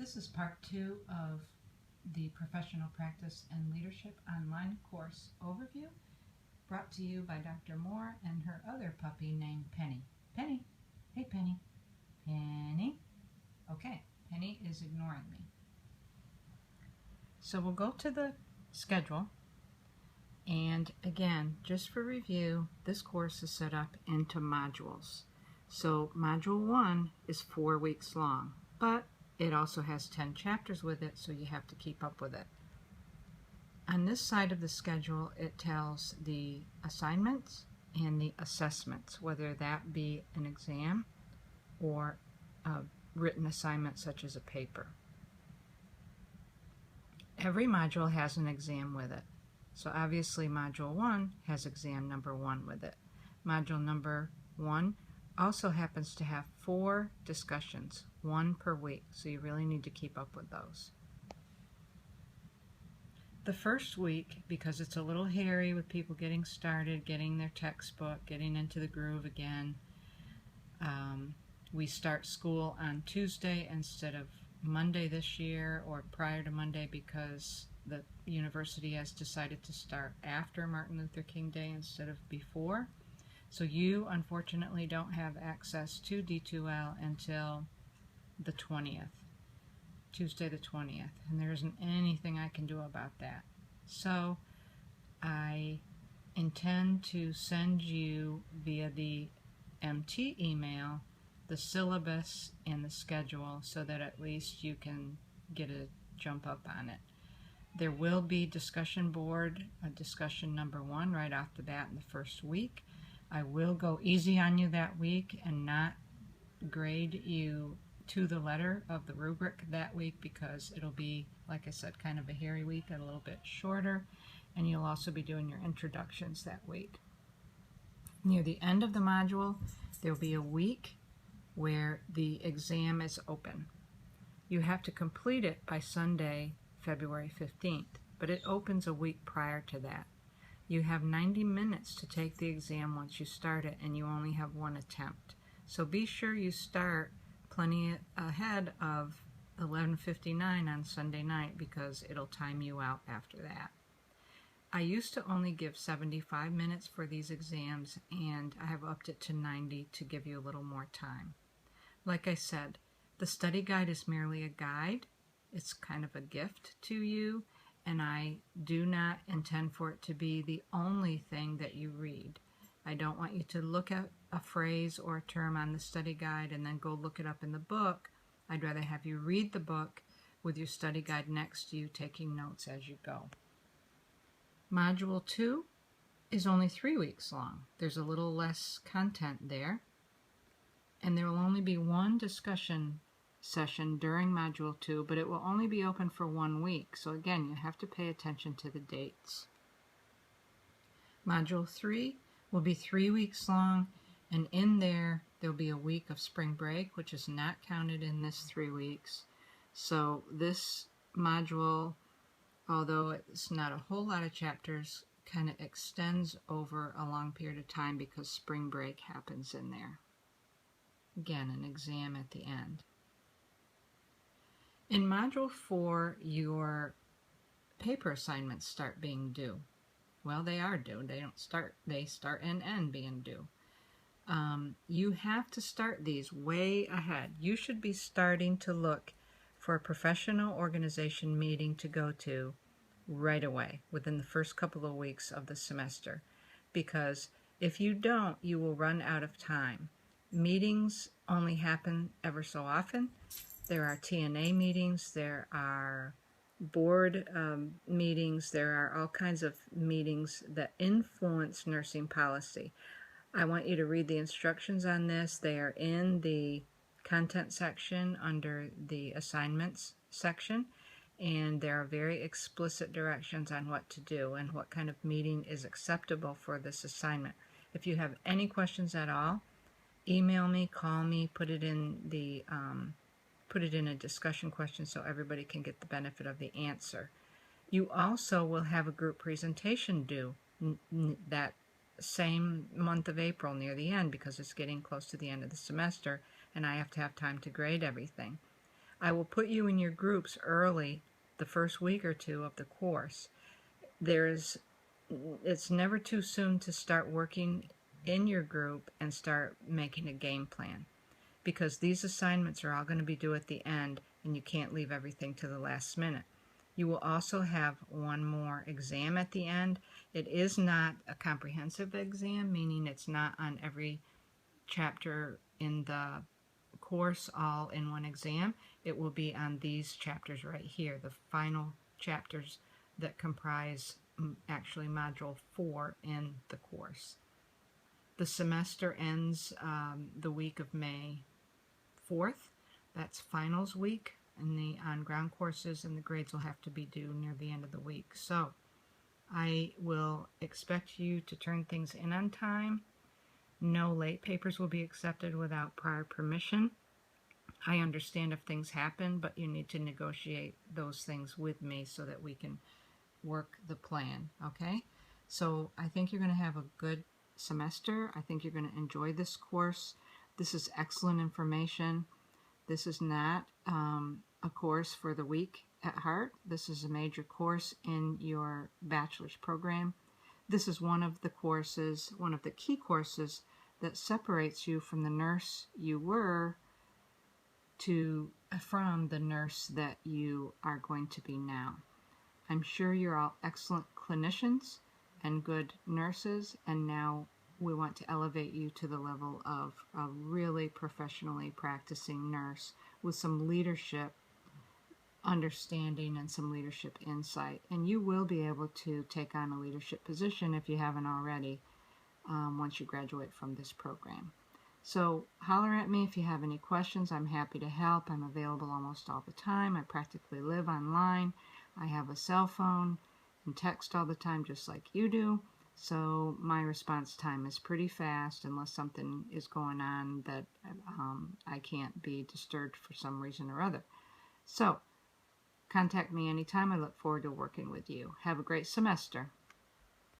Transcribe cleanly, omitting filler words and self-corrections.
This is part 2 of the Professional Practice and Leadership Online course overview, brought to you by Dr. Moore and her other puppy named Penny. Penny! Hey, Penny. Penny? Okay, Penny is ignoring me. So we'll go to the schedule, and again, just for review, this course is set up into modules. So Module 1 is 4 weeks long, but it also has 10 chapters with it, so you have to keep up with it. On this side of the schedule, it tells the assignments and the assessments, whether that be an exam or a written assignment such as a paper. Every module has an exam with it. So obviously Module 1 has exam number 1 with it. Module number 1 also happens to have 4 discussions, 1 per week, so you really need to keep up with those. The first week, because it's a little hairy with people getting started, getting their textbook, getting into the groove again, we start school on Tuesday instead of Monday this year, or prior to Monday, because the university has decided to start after Martin Luther King Day instead of before. So you, unfortunately, don't have access to D2L until the 20th, Tuesday the 20th, and there isn't anything I can do about that. So I intend to send you via the MT email the syllabus and the schedule so that at least you can get a jump up on it. There will be discussion board, discussion number 1 right off the bat in the first week. I will go easy on you that week and not grade you to the letter of the rubric that week, because it'll be, like I said, kind of a hairy week and a little bit shorter, and you'll also be doing your introductions that week. Near the end of the module, there'll be a week where the exam is open. You have to complete it by Sunday, February 15th, but it opens a week prior to that. You have 90 minutes to take the exam once you start it, and you only have 1 attempt. So be sure you start plenty ahead of 11:59 on Sunday night, because it'll time you out after that. I used to only give 75 minutes for these exams, and I have upped it to 90 to give you a little more time. Like I said, the study guide is merely a guide. It's kind of a gift to you, and I do not intend for it to be the only thing that you read. I don't want you to look at a phrase or a term on the study guide and then go look it up in the book. I'd rather have you read the book with your study guide next to you, taking notes as you go. Module 2 is only 3 weeks long. There's a little less content there, and there will only be 1 discussion session during Module 2, but it will only be open for 1 week. So again, you have to pay attention to the dates. Module 3 will be 3 weeks long, and in there'll be a week of spring break, which is not counted in this 3 weeks. So this module, although it's not a whole lot of chapters, kind of extends over a long period of time because spring break happens in there. Again, an exam at the end. In Module 4, your paper assignments start being due. Well, they are due. They start and end being due. You have to start these way ahead. You should be starting to look for a professional organization meeting to go to right away, within the first couple of weeks of the semester. Because if you don't, you will run out of time. Meetings only happen ever so often. There are TNA meetings, there are board meetings, there are all kinds of meetings that influence nursing policy. I want you to read the instructions on this. They are in the content section under the assignments section, and there are very explicit directions on what to do and what kind of meeting is acceptable for this assignment. If you have any questions at all, email me, call me, put it in a discussion question so everybody can get the benefit of the answer. You also will have a group presentation due that same month of April near the end, because it's getting close to the end of the semester and I have to have time to grade everything. I will put you in your groups early, the first week or two of the course. It's never too soon to start working in your group and start making a game plan, because these assignments are all going to be due at the end and you can't leave everything to the last minute. You will also have one more exam at the end. It is not a comprehensive exam, meaning it's not on every chapter in the course all in one exam. It will be on these chapters right here, the final chapters that comprise actually module 4 in the course. The semester ends the week of May 4th. That's finals week, and the on-ground courses and the grades will have to be due near the end of the week. So I will expect you to turn things in on time. No late papers will be accepted without prior permission. I understand if things happen, but you need to negotiate those things with me so that we can work the plan, okay? So I think you're going to have a good semester. I think you're going to enjoy this course. This is excellent information. This is not a course for the weak at heart. This is a major course in your bachelor's program. This is one of the courses, one of the key courses that separates you from the nurse you were from the nurse that you are going to be now. I'm sure you're all excellent clinicians and good nurses, and now we want to elevate you to the level of a really professionally practicing nurse with some leadership understanding and some leadership insight. And you will be able to take on a leadership position if you haven't already once you graduate from this program. So holler at me if you have any questions. I'm happy to help. I'm available almost all the time. I practically live online. I have a cell phone and text all the time just like you do. So my response time is pretty fast unless something is going on that I can't be disturbed for some reason or other. So contact me anytime. I look forward to working with you. Have a great semester.